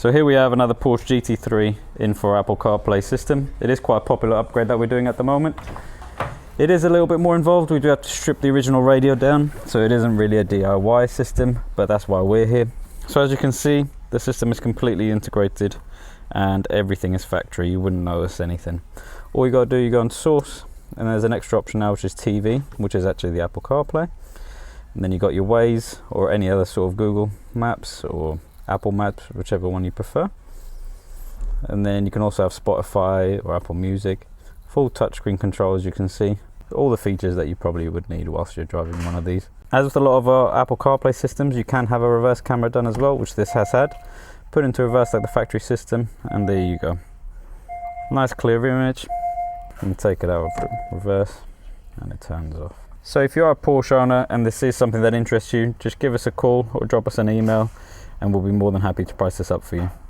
So here we have another Porsche GT3 in for Apple CarPlay system. It is quite a popular upgrade that we're doing at the moment. It is a little bit more involved. We do have to strip the original radio down, so it isn't really a DIY system, but that's why we're here. So as you can see, the system is completely integrated and everything is factory. You wouldn't notice anything. All you got to do, you go on source, and there's an extra option now which is TV, which is actually the Apple CarPlay. And then you got your Waze or any other sort of Google Maps or Apple Maps, whichever one you prefer. And then you can also have Spotify or Apple Music, full touchscreen control, as you can see, all the features that you probably would need whilst you're driving one of these. As with a lot of our Apple CarPlay systems, you can have a reverse camera done as well, which this has had. Put into reverse like the factory system, and there you go. Nice clear image. And take it out of the reverse, and it turns off. So if you're a Porsche owner and this is something that interests you, just give us a call or drop us an email, and we'll be more than happy to price this up for you.